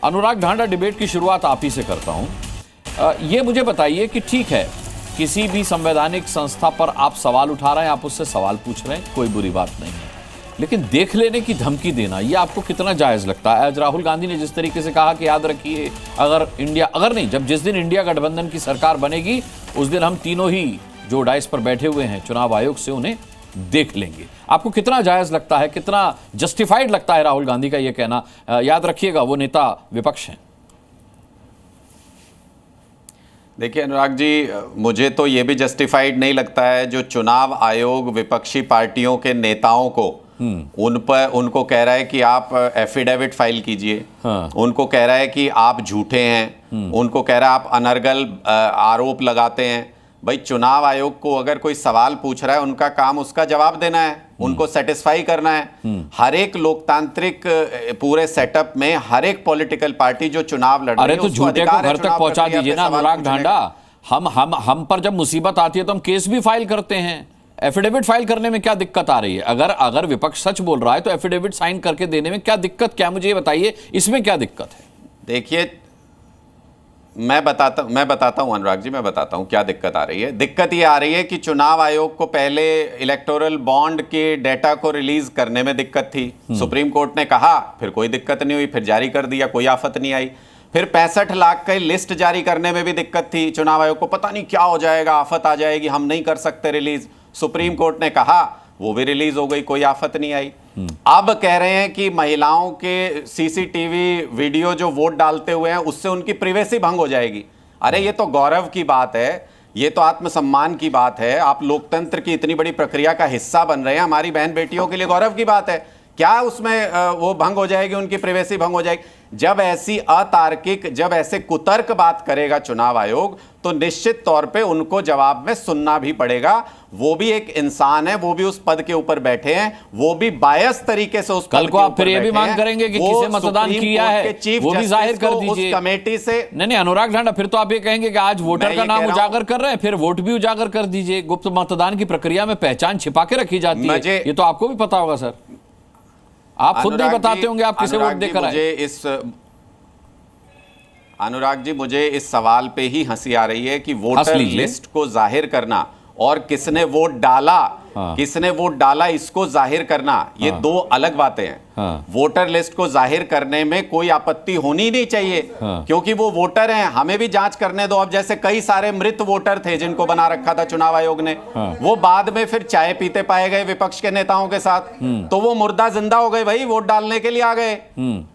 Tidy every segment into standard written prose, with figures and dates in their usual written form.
अनुराग Dhanda, debate की शुरुआत आप ही से करता हूं। ये मुझे बताइए कि ठीक है, किसी भी संवैधानिक संस्था पर आप सवाल उठा रहे हैं, आप उससे सवाल पूछ रहे हैं, कोई बुरी बात नहीं है, लेकिन देख लेने की धमकी देना ये आपको कितना जायज लगता है? आज राहुल गांधी ने जिस तरीके से कहा कि याद रखिए, जिस दिन इंडिया गठबंधन की सरकार बनेगी उस दिन हम तीनों ही जो डाइस पर बैठे हुए हैं चुनाव आयोग से उन्हें देख लेंगे। आपको कितना जायज लगता है, कितना जस्टिफाइड लगता है राहुल गांधी का यह कहना? याद रखिएगा वो नेता विपक्ष हैं। देखिए अनुराग जी, मुझे तो ये भी जस्टिफाइड नहीं लगता है जो चुनाव आयोग विपक्षी पार्टियों के नेताओं को उनको कह रहा है कि आप एफिडेविट फाइल कीजिए। हाँ। उनको कह रहा है कि आप झूठे हैं। उनको कह रहा है आप अनर्गल आरोप लगाते हैं। भाई, चुनाव आयोग को अगर कोई सवाल पूछ रहा है, उनका काम उसका जवाब देना है, उनको सेटिस्फाई करना है। हर एक लोकतांत्रिक पूरे सेटअप में हर एक पॉलिटिकल पार्टी जो चुनाव लड़ रही है, तो झूठे को घर तक पहुंचा दीजिए ना अनुराग ढांडा। हम पर जब मुसीबत आती है तो हम केस भी फाइल करते हैं। एफिडेविट फाइल करने में क्या दिक्कत आ रही है? अगर विपक्ष सच बोल रहा है तो एफिडेविट साइन करके देने में क्या दिक्कत, क्या मुझे ये बताइए, इसमें क्या दिक्कत है? देखिए, मैं बताता हूं अनुराग जी, मैं बताता हूं क्या दिक्कत आ रही है। दिक्कत ये आ रही है कि चुनाव आयोग को पहले इलेक्टोरल बॉन्ड के डेटा को रिलीज करने में दिक्कत थी। सुप्रीम कोर्ट ने कहा, फिर कोई दिक्कत नहीं हुई, फिर जारी कर दिया, कोई आफत नहीं आई। फिर 65 लाख की लिस्ट जारी करने में भी दिक्कत थी। चुनाव आयोग को पता नहीं क्या हो जाएगा, आफत आ जाएगी, हम नहीं कर सकते रिलीज। सुप्रीम कोर्ट ने कहा, वो भी रिलीज हो गई, कोई आफत नहीं आई। अब कह रहे हैं कि महिलाओं के सीसीटीवी वीडियो जो वोट डालते हुए हैं उससे उनकी प्राइवेसी भंग हो जाएगी। अरे ये तो गौरव की बात है, ये तो आत्मसम्मान की बात है। आप लोकतंत्र की इतनी बड़ी प्रक्रिया का हिस्सा बन रहे हैं, हमारी बहन बेटियों के लिए गौरव की बात है। क्या उसमें वो भंग हो जाएगी, उनकी प्राइवेसी भंग हो जाएगी? जब ऐसी अतार्किक, जब ऐसे कुतर्क बात करेगा चुनाव आयोग, तो निश्चित तौर पे उनको जवाब में सुनना भी पड़ेगा। वो भी एक इंसान है, वो भी उस पद के ऊपर बैठे हैं, वो भी बायस तरीके से उस कल को आप फिर ये भी मांग करेंगे कि किसे मतदान किया है वो भी जाहिर कर दीजिए कमेटी से। नहीं अनुराग ढांडा, फिर तो आप ये कहेंगे कि आज वोटर का नाम उजागर कर रहे हैं, फिर वोट भी उजागर कर दीजिए। गुप्त मतदान की प्रक्रिया में पहचान छिपा के रखी जाती है, ये तो आपको भी पता होगा सर। आप खुद नहीं बताते होंगे आप किसे वोट देकर आए। अनुराग जी, मुझे इस सवाल पे ही हंसी आ रही है कि वोटर लिस्ट को जाहिर करना और किसने वोट डाला, किसने वोट डाला इसको जाहिर करना, ये दो अलग बातें हैं। वोटर लिस्ट को जाहिर करने में कोई आपत्ति होनी नहीं चाहिए, क्योंकि वो वोटर हैं, हमें भी जांच करने दो। अब जैसे कई सारे मृत वोटर थे जिनको बना रखा था चुनाव आयोग ने, वो बाद में फिर चाय पीते पाए गए विपक्ष के नेताओं के साथ, तो वो मुर्दा जिंदा हो गए, भाई वोट डालने के लिए आ गए।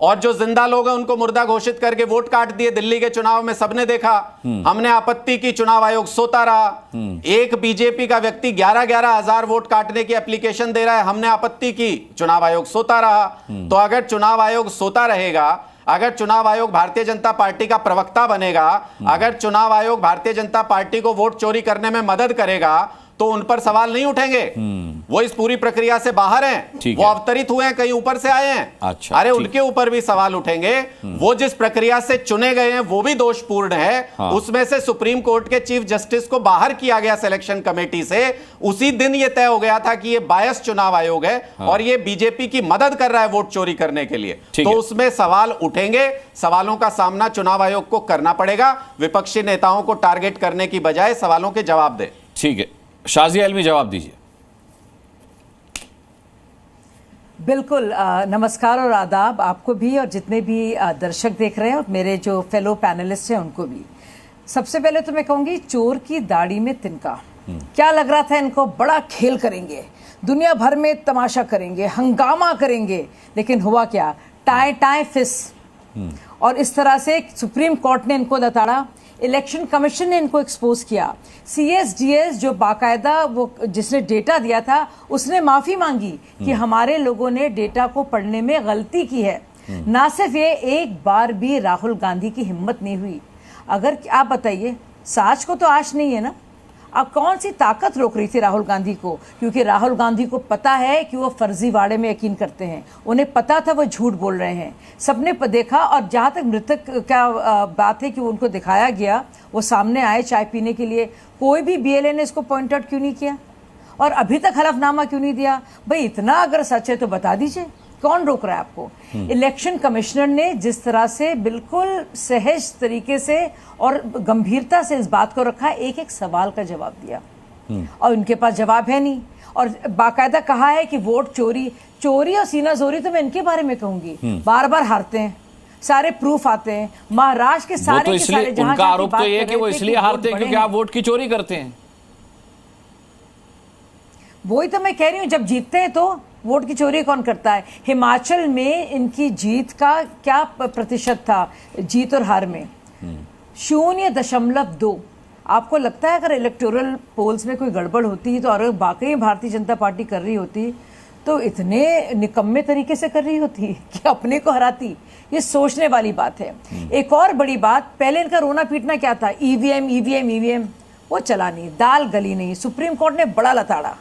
और जो जिंदा लोग हैं उनको मुर्दा घोषित करके वोट काट दिए। दिल्ली के चुनाव में सबने देखा, हमने आपत्ति की, चुनाव आयोग सोता रहा। एक बीजेपी का व्यक्ति 11-11 हजार वोट काटने की एप्लीकेशन दे रहा है, हमने आपत्ति की, चुनाव आयोग सोता रहा। तो अगर चुनाव आयोग सोता रहेगा, अगर चुनाव आयोग भारतीय जनता पार्टी का प्रवक्ता बनेगा, अगर चुनाव आयोग भारतीय जनता पार्टी को वोट चोरी करने में मदद करेगा, तो उन पर सवाल नहीं उठेंगे। वो इस पूरी प्रक्रिया से बाहर हैं, वो अवतरित हुए हैं, कहीं ऊपर से आए हैं। अच्छा, अरे उनके ऊपर भी सवाल उठेंगे। वो जिस प्रक्रिया से चुने गए हैं वो भी दोषपूर्ण है। उसमें से सुप्रीम कोर्ट के चीफ जस्टिस को बाहर किया गया सिलेक्शन कमेटी से, उसी दिन ये तय हो गया था कि ये बायस चुनाव आयोग है और ये बीजेपी की मदद कर रहा है वोट चोरी करने के लिए। तो उसमें सवाल उठेंगे, सवालों का सामना चुनाव आयोग को करना पड़ेगा। विपक्षी नेताओं को टारगेट करने की बजाय सवालों के जवाब दे। ठीक है, शाजिया अलवी जवाब दीजिए। बिल्कुल, नमस्कार और आदाब आपको भी और जितने भी दर्शक देख रहे हैं और मेरे जो फेलो पैनलिस्ट हैं उनको भी। सबसे पहले तो मैं कहूंगी, चोर की दाढ़ी में तिनका। क्या लग रहा था इनको बड़ा खेल करेंगे, दुनिया भर में तमाशा करेंगे, हंगामा करेंगे, लेकिन हुआ क्या? टाई टाई फिस। और इस तरह से सुप्रीम कोर्ट ने इनको नताड़ा, इलेक्शन कमीशन ने इनको एक्सपोज किया, CSDS जो बाकायदा वो जिसने डेटा दिया था उसने माफी मांगी कि हमारे लोगों ने डेटा को पढ़ने में गलती की है। ना सिर्फ ये, एक बार भी राहुल गांधी की हिम्मत नहीं हुई। अगर आप बताइए, साच को तो आश नहीं है ना, अब कौन सी ताकत रोक रही थी राहुल गांधी को? क्योंकि राहुल गांधी को पता है कि वो फर्जीवाड़े में यकीन करते हैं, उन्हें पता था वो झूठ बोल रहे हैं, सबने देखा। और जहां तक मृतक का बात है कि उनको दिखाया गया, वो सामने आए चाय पीने के लिए, कोई भी BLA ने इसको पॉइंट आउट क्यों नहीं किया और अभी तक हलफनामा क्यों नहीं दिया? भाई इतना अगर सच है तो बता दीजिए। कौन रोक रहा है आपको? इलेक्शन कमिश्नर ने जिस तरह से बिल्कुल सहज तरीके से और गंभीरता से इस बात को रखा, एक एक सवाल का जवाब दिया और उनके पास जवाब है नहीं, और बाकायदा कहा है कि वोट चोरी और सीनाजोरी तो मैं इनके बारे में कहूंगी, बार बार हारते हैं, सारे प्रूफ आते हैं महाराष्ट्र के सारे तो इसलिए उनका आरोप तो ये है कि वो इसलिए हारते हैं क्योंकि आप वोट की चोरी करते हैं। वही तो मैं कह रही हूं, जब जीतते हैं तो वोट की चोरी कौन करता है? हिमाचल में इनकी जीत का क्या प्रतिशत था, जीत और हार में? 0.2। आपको लगता है अगर इलेक्टोरल पोल्स में कोई गड़बड़ होती है तो, और वाकई भारतीय जनता पार्टी कर रही होती तो इतने निकम्मे तरीके से कर रही होती कि अपने को हराती? ये सोचने वाली बात है। एक और बड़ी बात, पहले इनका रोना पीटना क्या था? ईवीएम ईवीएम ईवीएम, वो चला नहीं, दाल गली नहीं, सुप्रीम कोर्ट ने बड़ा लताड़ा,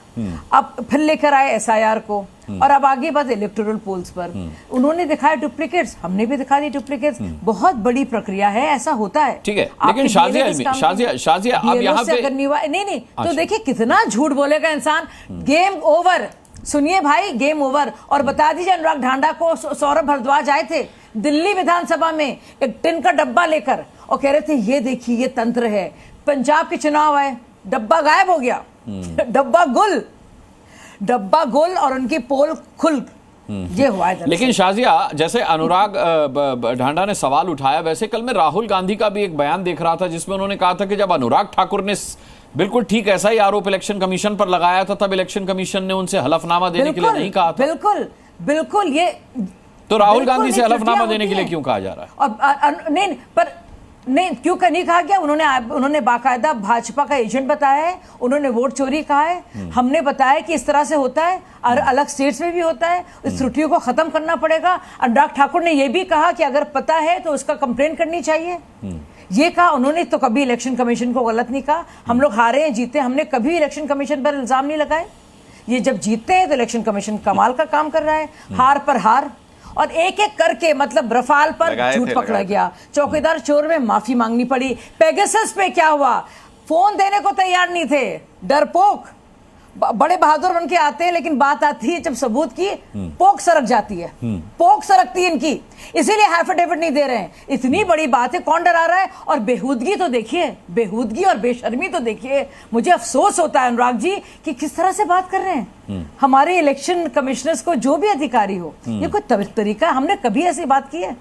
अब फिर लेकर आए एसआईआर को, और अब आगे बात इलेक्टोरल पोल्स पर। उन्होंने दिखाया डुप्लीकेट्स, हमने भी दिखा दी डुप्लीकेट्स। बहुत बड़ी प्रक्रिया है, ऐसा होता है। ठीक है, लेकिन शाजिया अब यहाँ पे नहीं तो देखिए कितना झूठ बोलेगा इंसान। गेम ओवर, सुनिए भाई, गेम ओवर। और बता दीजिए, अनुराग ढांडा को सौरभ भारद्वाज आए थे दिल्ली विधानसभा में एक टिन का डब्बा लेकर और कह रहे थे ये देखिए ये तंत्र है। पंजाब के चुनाव आए, डब्बा गायब हो गया, डब्बा गुल और उनकी पोल खुल, ये हुआ है। लेकिन शाजिया, जैसे अनुराग ढांडा ने सवाल उठाया, वैसे कल मैं राहुल गांधी का भी एक बयान देख रहा था जिसमें उन्होंने कहा था कि जब अनुराग ठाकुर ने बिल्कुल ठीक ऐसा ही आरोप इलेक्शन कमीशन पर लगाया था, तब इलेक्शन कमीशन ने उनसे हलफनामा देने के लिए नहीं कहा था। बिल्कुल ये तो राहुल गांधी से हलफनामा देने के लिए क्यों कहा जा रहा है? और नहीं क्यों नहीं कहा गया? उन्होंने बाकायदा भाजपा का एजेंट बताया है, उन्होंने वोट चोरी कहा है, हमने बताया कि इस तरह से होता है और अलग स्टेट्स में भी होता है, इस त्रुटियों को खत्म करना पड़ेगा। अनुराग ठाकुर ने यह भी कहा कि अगर पता है तो उसका कंप्लेन करनी चाहिए, ये कहा उन्होंने। तो कभी इलेक्शन कमीशन को गलत नहीं कहा। हम लोग हारे हैं जीते, हमने कभी इलेक्शन कमीशन पर इल्जाम नहीं लगाए। ये जब जीतते हैं तो इलेक्शन कमीशन कमाल का काम कर रहा है, हार पर हार, और एक एक करके, मतलब रफाल पर झूठ पकड़ा गया, चौकीदार चोर में माफी मांगनी पड़ी। पेगासस पे क्या हुआ? फोन देने को तैयार नहीं थे, डरपोक, बड़े बहादुर बन के आते हैं, लेकिन बात आती है जब सबूत की, पोक सरक जाती है, पोक सरकती है इनकी, इसीलिए एफिडेविट नहीं दे रहे हैं। इतनी बड़ी बात है, कौन डरा रहा है? और बेहूदगी तो देखिए, बेहूदगी और बेशर्मी तो देखिए। मुझे अफसोस होता है अनुराग जी कि किस तरह से बात कर रहे हैं हमारे इलेक्शन कमिश्नर्स को, जो भी अधिकारी हो। ये कोई तरीका, हमने कभी ऐसी बात की है?